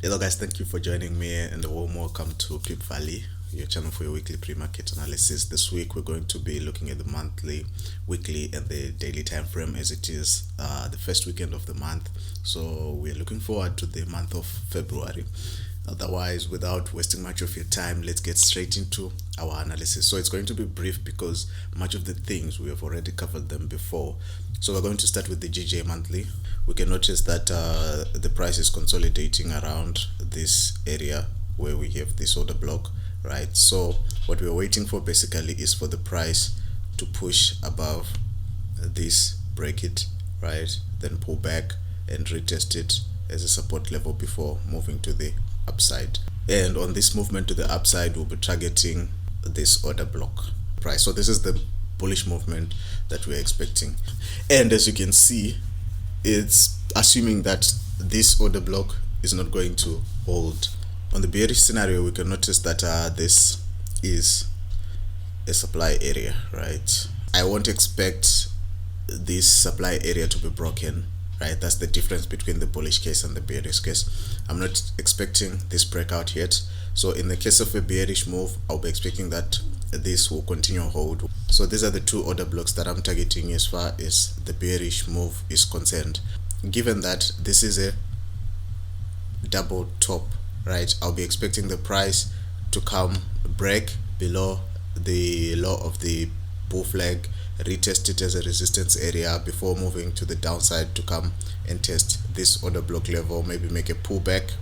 Hello guys, thank you for joining me and a warm welcome to Gbpjpy, your channel for your weekly pre-market analysis. This week we're going to be looking at the monthly, weekly and the daily time frame as it is the first weekend of the month. So we're looking forward to the month of February. Otherwise, without wasting much of your time, let's get straight into our analysis. So it's going to be brief because much of the things we have already covered them before. So we're going to start with the GJ monthly. We can notice that the price is consolidating around this area where we have this order block, right? So what we're waiting for basically is for the price to push above this bracket, right? Then pull back and retest it as a support level before moving to the upside. And on this movement to the upside, we'll be targeting this order block price. So this is the bullish movement that we're expecting. And as you can see, it's assuming that this order block is not going to hold. On the bearish scenario, we can notice that this is a supply area, right? I won't expect this supply area to be broken, right? That's the difference between the bullish case and the bearish case. I'm not expecting this breakout yet. So in the case of a bearish move, I'll be expecting that this will continue hold. So these are the two order blocks that I'm targeting as far as the bearish move is concerned. Given that this is a double top, right, I'll be expecting the price to come break below the low of the bull flag, retest it as a resistance area before moving to the downside to come and test this order block level, maybe make a pullback,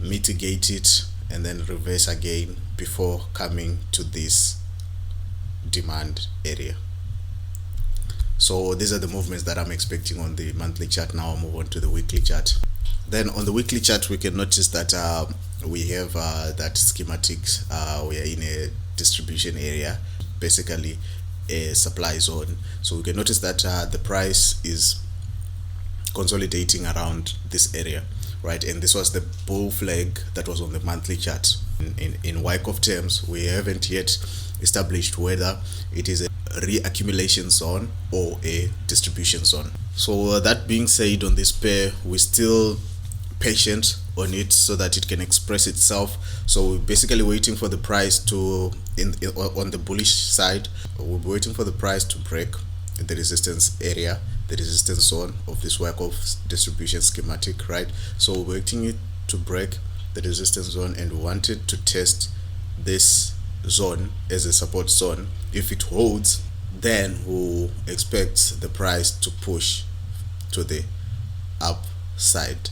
mitigate it, and then reverse again before coming to this demand area. So these are the movements that I'm expecting on the monthly chart. Now I'll move on to the weekly chart. Then on the weekly chart, we can notice that we have that schematics. We are in a distribution area, basically a supply zone. So we can notice that the price is consolidating around this area, right? And this was the bull flag that was on the monthly chart. In Wyckoff terms, we haven't yet established whether it is a reaccumulation zone or a distribution zone. So that being said, on this pair, we're still patient on it so that it can express itself. So we're basically waiting for the price to on the bullish side, we'll be waiting for the price to break the resistance area, the resistance zone of this Wyckoff distribution schematic, right? So we're waiting it to break the resistance zone, and we want it to test this zone as a support zone. If it holds, then we'll expect the price to push to the upside,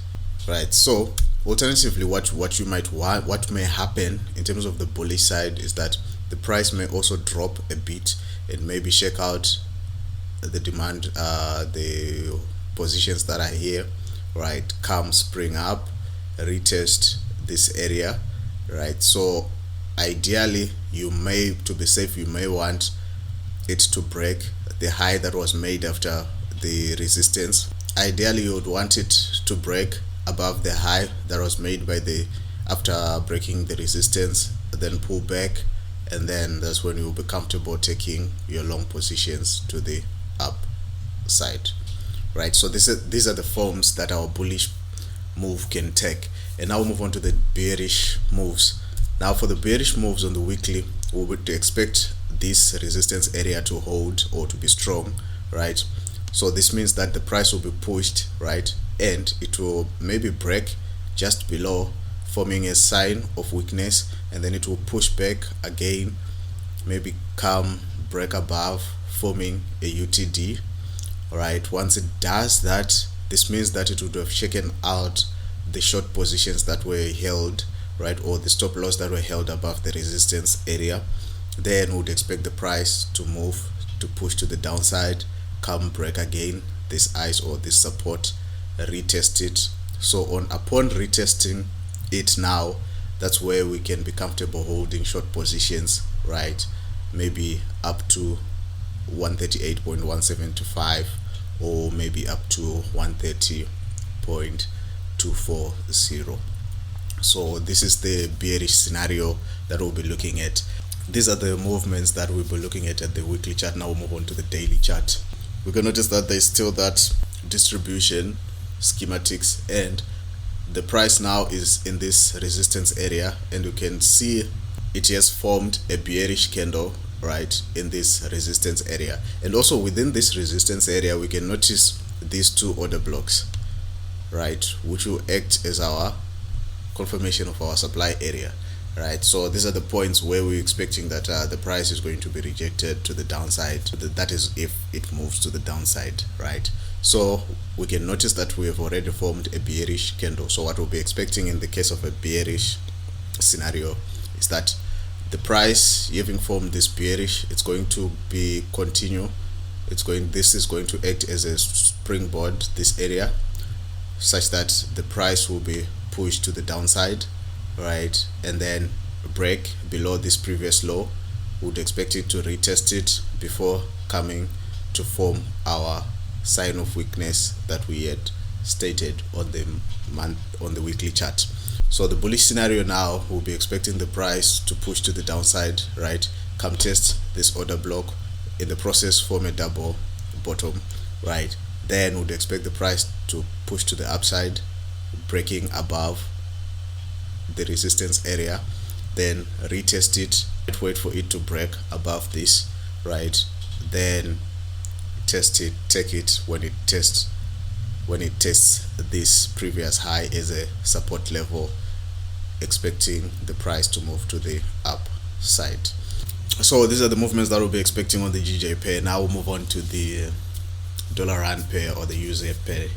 right? So alternatively, what you might want, what may happen in terms of the bullish side is that the price may also drop a bit and maybe shake out the demand, the positions that are here, right? Come spring up, retest this area, right? So ideally, you may, to be safe, you may want it to break the high that was made after the resistance. Ideally, you would want it to break above the high that was made by the after breaking the resistance, then pull back, and then that's when you'll be comfortable taking your long positions to the upside, right? So these are the forms that our bullish move can take. And now we'll move on to the bearish moves. Now for the bearish moves on the weekly, we would expect this resistance area to hold or to be strong, right? So this means that the price will be pushed, right, and it will maybe break just below, forming a sign of weakness, and then it will push back again, maybe come break above, forming a UTD, right? Once it does that, this means that it would have shaken out the short positions that were held, right, or the stop loss that were held above the resistance area. Then we would expect the price to move, to push to the downside, come break again this ice or this support, retest it. So upon retesting it now, that's where we can be comfortable holding short positions, right? Maybe up to 138.175 or maybe up to 130.240. So this is the bearish scenario that we'll be looking at. These are the movements that we'll be looking at the weekly chart. Now we'll move on to the daily chart. We can notice that there's still that distribution schematics, and the price now is in this resistance area, and you can see it has formed a bearish candle right in this resistance area. And also within this resistance area, we can notice these two order blocks, right, which will act as our confirmation of our supply area, right? So these are the points where we're expecting that the price is going to be rejected to the downside. That is if it moves to the downside, right? So we can notice that we have already formed a bearish candle. So what we'll be expecting in the case of a bearish scenario is that the price, having formed this bearish, it's going to be continue. This is going to act as a springboard, this area, such that the price will be pushed to the downside, right, and then break below this previous low. Would expect it to retest it before coming to form our sign of weakness that we had stated on the weekly chart. So the bullish scenario now, will be expecting the price to push to the downside, right, come test this order block, in the process form a double bottom, right, then would expect the price to push to the upside, breaking above the resistance area, then retest it, wait for it to break above this, right, then test it, take it when it tests this previous high as a support level, expecting the price to move to the upside. So these are the movements that we'll be expecting on the GJ pair. Now we'll move on to the dollar rand pair or the USD pair.